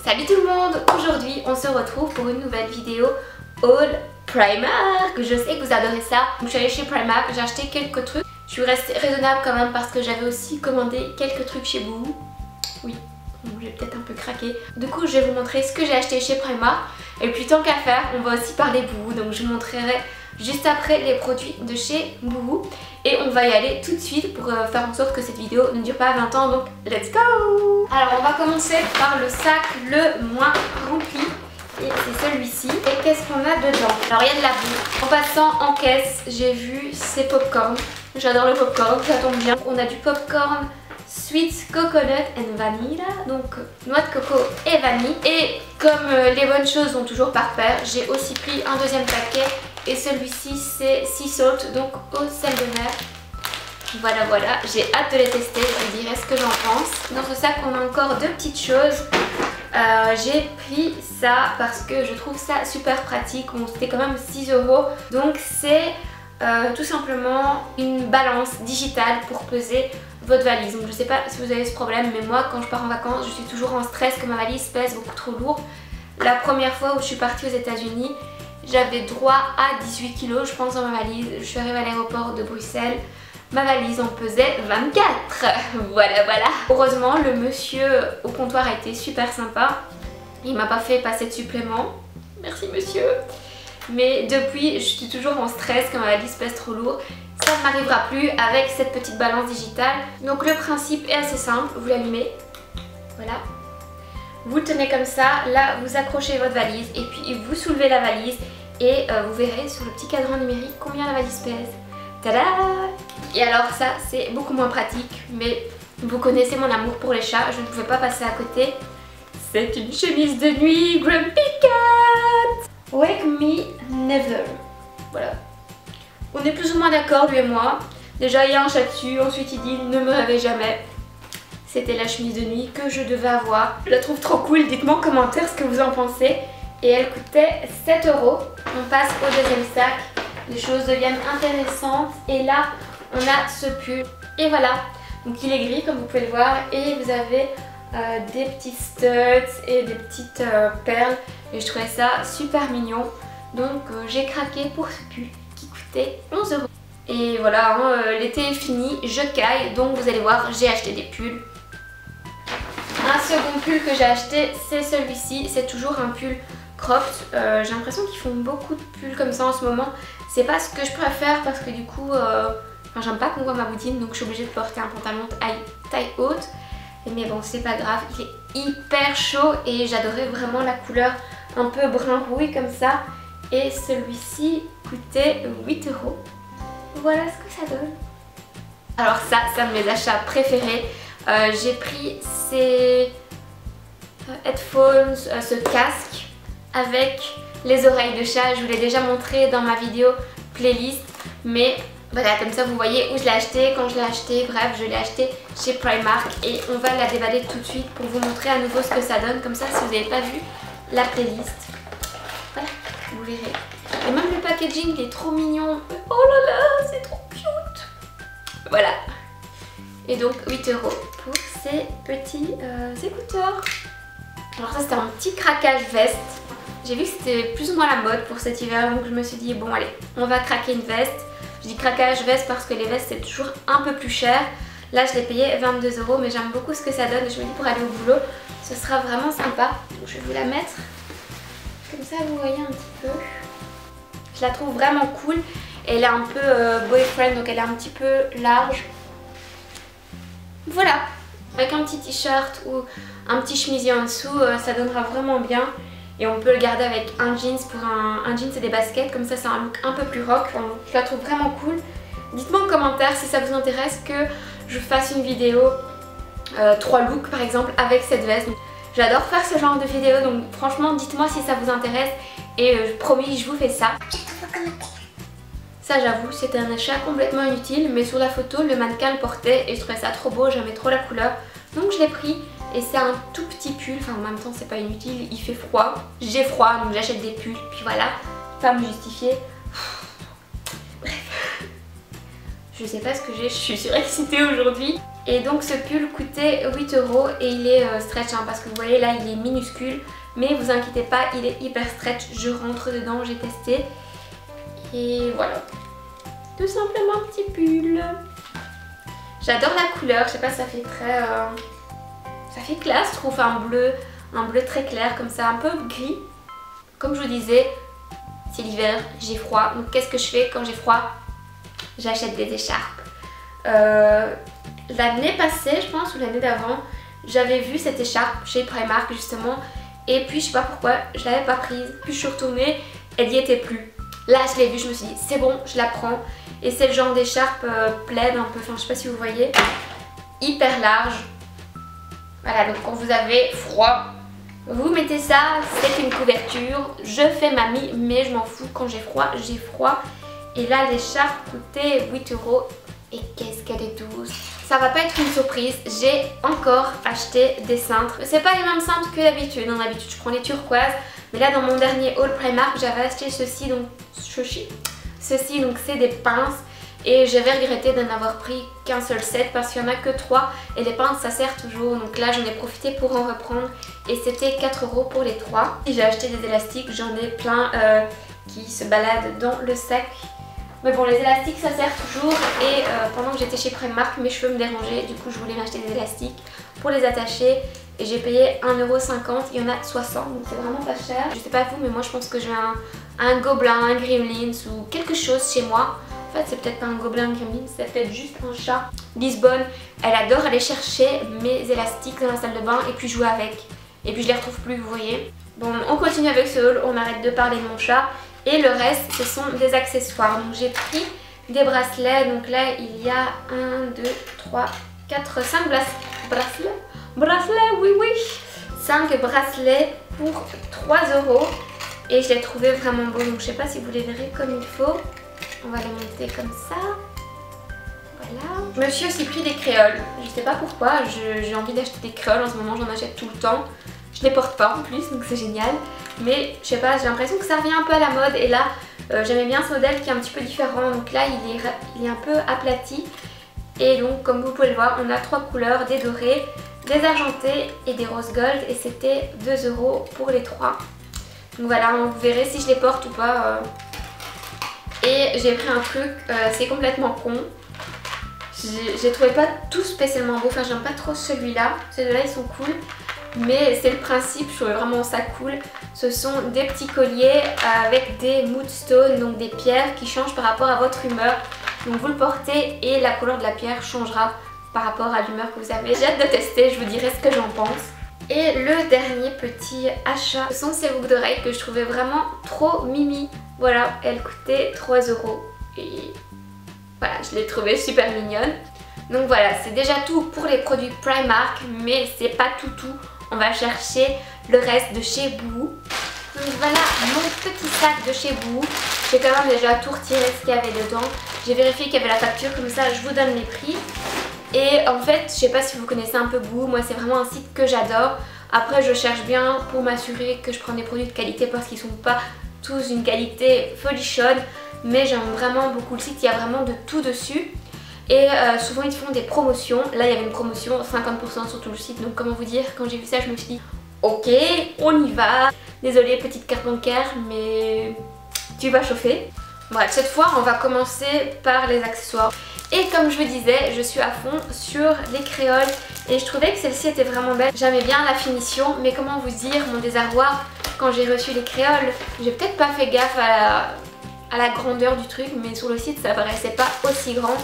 Salut tout le monde, aujourd'hui on se retrouve pour une nouvelle vidéo haul Primark. Je sais que vous adorez ça, donc je suis allée chez Primark, j'ai acheté quelques trucs. Je suis restée raisonnable quand même parce que j'avais aussi commandé quelques trucs chez Boohoo. Oui, j'ai peut-être un peu craqué. Du coup je vais vous montrer ce que j'ai acheté chez Primark. Et puis tant qu'à faire, on va aussi parler Boohoo, donc je vous montrerai juste après les produits de chez Boohoo. Et on va y aller tout de suite pour faire en sorte que cette vidéo ne dure pas 20 ans, donc let's go! Alors on va commencer par le sac le moins rempli. Et c'est celui-ci. Et qu'est-ce qu'on a dedans? Alors il y a de la bouffe. En passant en caisse, j'ai vu ces popcorn. J'adore le popcorn, ça tombe bien. On a du popcorn Sweet Coconut and Vanilla, donc noix de coco et vanille. Et comme les bonnes choses vont toujours par paire, j'ai aussi pris un deuxième paquet. Et celui-ci c'est Sea Salt, donc au sel de mer. Voilà, j'ai hâte de les tester, je vous dirai ce que j'en pense. Dans ce sac on a encore deux petites choses. J'ai pris ça parce que je trouve ça super pratique. Bon, c'était quand même 6 €. Donc c'est tout simplement une balance digitale pour peser votre valise. Donc je sais pas si vous avez ce problème, mais moi quand je pars en vacances je suis toujours en stress que ma valise pèse beaucoup trop lourd. La première fois où je suis partie aux États-Unis, j'avais droit à 18 kg je pense dans ma valise. Je suis arrivée à l'aéroport de Bruxelles, ma valise en pesait 24. Voilà. Heureusement le monsieur au comptoir a été super sympa. Il m'a pas fait passer de supplément. Merci monsieur. Mais depuis je suis toujours en stress quand ma valise pèse trop lourd. Ça ne m'arrivera plus avec cette petite balance digitale. Donc le principe est assez simple, vous l'allumez. Voilà. Vous le tenez comme ça, là vous accrochez votre valise et puis vous soulevez la valise et vous verrez sur le petit cadran numérique combien la valise pèse. Tada! Et alors ça c'est beaucoup moins pratique, mais vous connaissez mon amour pour les chats, je ne pouvais pas passer à côté. C'est une chemise de nuit Grumpy Cat! Wake me never. Voilà. On est plus ou moins d'accord lui et moi. Déjà il y a un chat dessus, ensuite il dit ne me réveille jamais. C'était la chemise de nuit que je devais avoir. Je la trouve trop cool, dites-moi en commentaire ce que vous en pensez. Et elle coûtait 7 €. On passe au deuxième sac. Les choses deviennent intéressantes. Et là, on a ce pull. Et voilà. Donc il est gris comme vous pouvez le voir. Et vous avez des petits studs et des petites perles. Et je trouvais ça super mignon. Donc j'ai craqué pour ce pull qui coûtait 11 €. Et voilà, l'été est fini, je caille. Donc vous allez voir, j'ai acheté des pulls. Un second pull que j'ai acheté, c'est celui-ci. C'est toujours un pull cropped. J'ai l'impression qu'ils font beaucoup de pulls comme ça en ce moment. C'est pas ce que je préfère parce que du coup, j'aime pas qu'on voit ma boutine, donc je suis obligée de porter un pantalon taille haute. Mais bon, c'est pas grave, il est hyper chaud et j'adorais vraiment la couleur un peu brun rouille comme ça. Et celui-ci coûtait 8 €. Voilà ce que ça donne. Alors ça, c'est un de mes achats préférés. J'ai pris ces headphones, ce casque avec les oreilles de chat. Je vous l'ai déjà montré dans ma vidéo playlist, mais voilà, comme ça vous voyez où je l'ai acheté, quand je l'ai acheté, bref je l'ai acheté chez Primark et on va la déballer tout de suite pour vous montrer à nouveau ce que ça donne, comme ça si vous n'avez pas vu la playlist, voilà, vous verrez. Et même le packaging il est trop mignon, oh là là c'est trop cute. Voilà. Et donc 8 € pour ces petits écouteurs. Alors ça c'était un petit craquage veste. J'ai vu que c'était plus ou moins la mode pour cet hiver, donc je me suis dit bon allez, on va craquer une veste. Je dis craquage veste parce que les vestes c'est toujours un peu plus cher. Là je l'ai payé 22 €, mais j'aime beaucoup ce que ça donne et je me dis pour aller au boulot ce sera vraiment sympa. Donc je vais vous la mettre comme ça vous voyez un petit peu. Je la trouve vraiment cool. Elle est un peu boyfriend, donc elle est un petit peu large. Voilà, avec un petit t-shirt ou un petit chemisier en dessous, ça donnera vraiment bien. Et on peut le garder avec un jeans pour un jeans et des baskets, comme ça c'est un look un peu plus rock. Enfin, je la trouve vraiment cool. Dites-moi en commentaire si ça vous intéresse que je fasse une vidéo 3 looks par exemple avec cette veste. J'adore faire ce genre de vidéo, donc franchement dites-moi si ça vous intéresse et promis je vous fais ça. Ça j'avoue c'était un achat complètement inutile, mais sur la photo le mannequin le portait et je trouvais ça trop beau, j'aimais trop la couleur. Donc je l'ai pris et c'est un tout petit pull, enfin en même temps c'est pas inutile, il fait froid. J'ai froid donc j'achète des pulls, puis voilà, pas me justifier. Bref, je sais pas ce que j'ai, je suis surexcitée aujourd'hui. Et donc ce pull coûtait 8 € et il est stretch hein, parce que vous voyez là il est minuscule. Mais vous inquiétez pas, il est hyper stretch, je rentre dedans, j'ai testé. Et voilà. Tout simplement un petit pull. J'adore la couleur, je sais pas, ça fait très... ça fait classe, je trouve, un bleu très clair comme ça, un peu gris. Comme je vous disais, c'est l'hiver, j'ai froid. Donc qu'est-ce que je fais quand j'ai froid? J'achète des écharpes. L'année passée, je pense, ou l'année d'avant, j'avais vu cette écharpe chez Primark justement. Et puis je sais pas pourquoi, je l'avais pas prise. Puis je suis retournée, elle y était plus. Là je l'ai vue, je me suis dit c'est bon, je la prends. Et c'est le genre d'écharpe plaid un peu, enfin je sais pas si vous voyez, hyper large. Voilà, donc quand vous avez froid, vous mettez ça, c'est une couverture. Je fais mamie, mais je m'en fous, quand j'ai froid, j'ai froid. Et là l'écharpe coûtait 8 € et qu'est-ce qu'elle est douce. Ça va pas être une surprise, j'ai encore acheté des cintres. C'est pas les mêmes cintres que d'habitude, d'habitude je prends les turquoises. Mais là dans mon dernier haul Primark, j'avais acheté ceci, donc c'est des pinces. Et j'avais regretté d'en avoir pris qu'un seul set parce qu'il n'y en a que 3 et les pinces ça sert toujours. Donc là j'en ai profité pour en reprendre et c'était 4 € pour les 3. Et j'ai acheté des élastiques, j'en ai plein qui se baladent dans le sac. Mais bon, les élastiques ça sert toujours et pendant que j'étais chez Primark, mes cheveux me dérangeaient, du coup je voulais m'acheter des élastiques pour les attacher et j'ai payé 1,50 €, il y en a 60 donc c'est vraiment pas cher. Je sais pas vous mais moi je pense que j'ai un gobelin, un gremlins ou quelque chose chez moi. En fait c'est peut-être pas un gobelin, un gremlin, c'est peut-être juste un chat. Lisbonne, elle adore aller chercher mes élastiques dans la salle de bain et puis jouer avec. Et puis je les retrouve plus, vous voyez. Bon, on continue avec ce haul, on arrête de parler de mon chat. Et le reste, ce sont des accessoires. Donc j'ai pris des bracelets. Donc là, il y a 1, 2, 3, 4, 5 bracelets. Bracelets, oui, oui. 5 bracelets pour 3 €. Et je les trouvais vraiment beaux. Donc je sais pas si vous les verrez comme il faut. On va les monter comme ça. Voilà. Je me suis aussi pris des créoles. Je sais pas pourquoi. J'ai envie d'acheter des créoles. En ce moment, j'en achète tout le temps. Je les porte pas en plus, donc c'est génial. Mais je sais pas, j'ai l'impression que ça revient un peu à la mode. Et là, j'aimais bien ce modèle qui est un petit peu différent. Donc là, il est un peu aplati. Et donc, comme vous pouvez le voir, on a 3 couleurs, des dorés, des argentés et des rose gold. Et c'était 2 € pour les 3. Donc voilà, vous verrez si je les porte ou pas. Et j'ai pris un truc, c'est complètement con. J'ai trouvé pas tout spécialement beau. Enfin, j'aime pas trop celui-là. Ceux-là, ils sont cool. Mais c'est le principe, je trouvais vraiment ça cool. Ce sont des petits colliers avec des moodstones, donc des pierres qui changent par rapport à votre humeur. Donc vous le portez et la couleur de la pierre changera par rapport à l'humeur que vous avez. J'ai hâte de tester, je vous dirai ce que j'en pense. Et le dernier petit achat, ce sont ces boucles d'oreilles que je trouvais vraiment trop mimi. Voilà, elles coûtaient 3 € et voilà, je les trouvais super mignonnes. Donc voilà, c'est déjà tout pour les produits Primark, mais c'est pas tout. On va chercher le reste de chez Boohoo. Donc voilà mon petit sac de chez Boohoo. J'ai quand même déjà tout retiré ce qu'il y avait dedans. J'ai vérifié qu'il y avait la facture, comme ça je vous donne les prix. Et en fait, je sais pas si vous connaissez un peu Boohoo, moi c'est vraiment un site que j'adore. Après je cherche bien pour m'assurer que je prends des produits de qualité parce qu'ils sont pas tous d'une qualité folichonne. Mais j'aime vraiment beaucoup le site, il y a vraiment de tout dessus. Et souvent ils font des promotions. Là il y avait une promotion 50% sur tout le site. Donc comment vous dire, quand j'ai vu ça je me suis dit ok, on y va. Désolée petite carte bancaire mais tu vas chauffer. Bref, cette fois on va commencer par les accessoires. Et comme je vous disais, je suis à fond sur les créoles. Et je trouvais que celle-ci était vraiment belle. J'aimais bien la finition, mais comment vous dire mon désarroi quand j'ai reçu les créoles. J'ai peut-être pas fait gaffe à la grandeur du truc, mais sur le site ça paraissait pas aussi grand.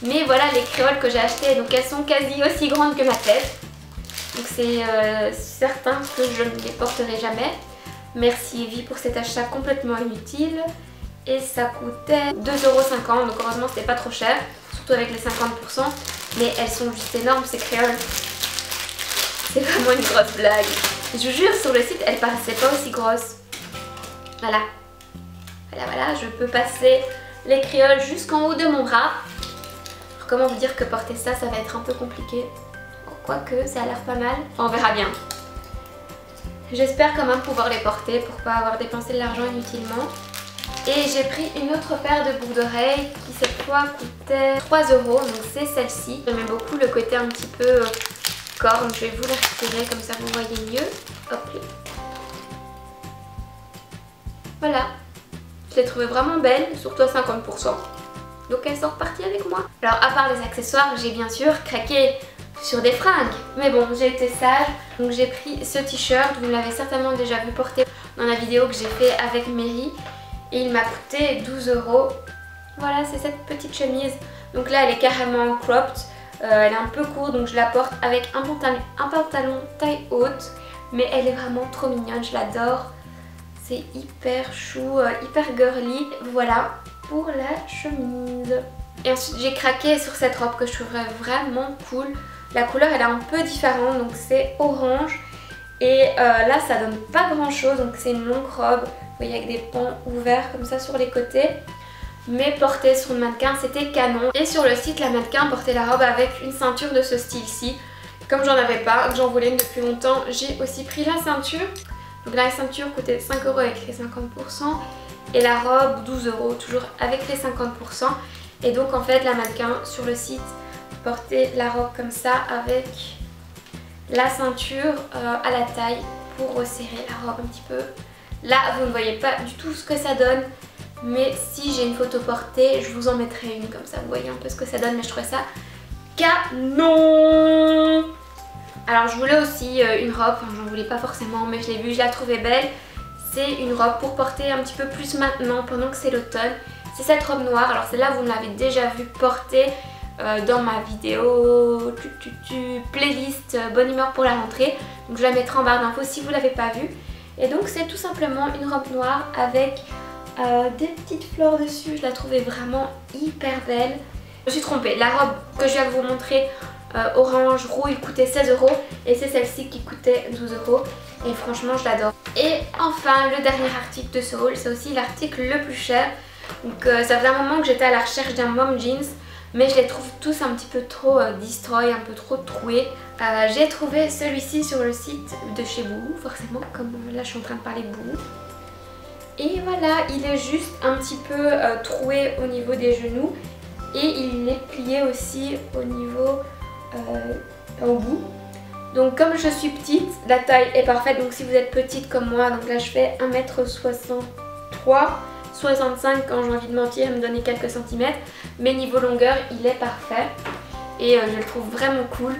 Mais voilà les créoles que j'ai achetées, donc elles sont quasi aussi grandes que ma tête. Donc c'est certain que je ne les porterai jamais. Merci Evie pour cet achat complètement inutile. Et ça coûtait 2,50 €, donc heureusement c'était pas trop cher, surtout avec les 50%. Mais elles sont juste énormes ces créoles. C'est vraiment une grosse blague. Je vous jure, sur le site elles paraissaient pas aussi grosses. Voilà. Voilà, je peux passer les créoles jusqu'en haut de mon bras. Alors, comment vous dire que porter ça, ça va être un peu compliqué. Quoique, ça a l'air pas mal. Enfin, on verra bien. J'espère quand même pouvoir les porter pour pas avoir dépensé de l'argent inutilement. Et j'ai pris une autre paire de boucles d'oreilles qui cette fois coûtait 3 €. Donc c'est celle-ci. J'aime beaucoup le côté un petit peu corne. Je vais vous la retirer comme ça vous voyez mieux. Hop là. Voilà. Je l'ai trouvée vraiment belle, surtout à 50%. Donc elles sont reparties avec moi. Alors à part les accessoires, j'ai bien sûr craqué sur des fringues. Mais bon, j'ai été sage. Donc j'ai pris ce t-shirt. Vous l'avez certainement déjà vu porter dans la vidéo que j'ai fait avec Mary. Et il m'a coûté 12 €. Voilà, c'est cette petite chemise. Donc là, elle est carrément cropped. Elle est un peu courte, donc je la porte avec un pantalon taille haute. Mais elle est vraiment trop mignonne, je l'adore. C'est hyper chou, hyper girly. Voilà pour la chemise. Et ensuite, j'ai craqué sur cette robe que je trouverais vraiment cool. La couleur, elle est un peu différente, donc c'est orange. Et là, ça donne pas grand chose, donc c'est une longue robe. Vous voyez, avec des pans ouverts comme ça sur les côtés. Mais portée sur le mannequin, c'était canon. Et sur le site, la mannequin portait la robe avec une ceinture de ce style-ci. Comme j'en avais pas, que j'en voulais une depuis longtemps, j'ai aussi pris la ceinture. Donc la ceinture coûtait 5 € avec les 50%. Et la robe 12 €, toujours avec les 50%. Et donc en fait, la mannequin sur le site portait la robe comme ça avec la ceinture à la taille pour resserrer la robe un petit peu. Là, vous ne voyez pas du tout ce que ça donne. Mais si j'ai une photo portée, je vous en mettrai une comme ça, vous voyez un peu ce que ça donne. Mais je trouvais ça canon. Alors je voulais aussi une robe, enfin j'en voulais pas forcément mais je l'ai vue, je la trouvais belle. C'est une robe pour porter un petit peu plus maintenant pendant que c'est l'automne. C'est cette robe noire, alors celle-là vous me l'avez déjà vue porter dans ma vidéo playlist bonne humeur pour la rentrée. Donc je la mettrai en barre d'infos si vous l'avez pas vue. Et donc c'est tout simplement une robe noire avec des petites fleurs dessus. Je la trouvais vraiment hyper belle. Je me suis trompée, la robe que je viens de vous montrer orange rouille coûtait 16 € et c'est celle-ci qui coûtait 12 € et franchement je l'adore. Et enfin le dernier article de ce haul, c'est aussi l'article le plus cher. Donc ça faisait un moment que j'étais à la recherche d'un mom jeans mais je les trouve tous un petit peu trop destroy, un peu trop troués. J'ai trouvé celui-ci sur le site de chez Bouhou, forcément comme là je suis en train de parler de Bouhou. Et voilà, il est juste un petit peu troué au niveau des genoux et il est plié aussi au niveau au bout. Donc comme je suis petite, la taille est parfaite. Donc si vous êtes petite comme moi, donc là je fais 1m63, 65 quand j'ai envie de mentir et me donner quelques centimètres. Mais niveau longueur, il est parfait. Et je le trouve vraiment cool.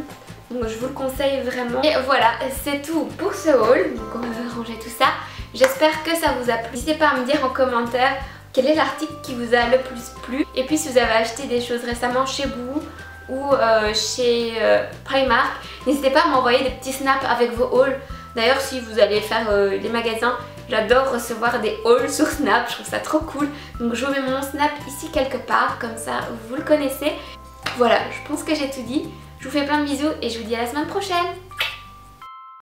Donc je vous le conseille vraiment. Et voilà, c'est tout pour ce haul. Donc on va ranger tout ça. J'espère que ça vous a plu. N'hésitez pas à me dire en commentaire quel est l'article qui vous a le plus plu. Et puis si vous avez acheté des choses récemment chez Bouhou ou chez Primark, n'hésitez pas à m'envoyer des petits snaps avec vos hauls. D'ailleurs si vous allez faire les magasins, j'adore recevoir des hauls sur Snap, je trouve ça trop cool. Donc je vous mets mon Snap ici quelque part, comme ça vous le connaissez. Voilà, je pense que j'ai tout dit. Je vous fais plein de bisous et je vous dis à la semaine prochaine.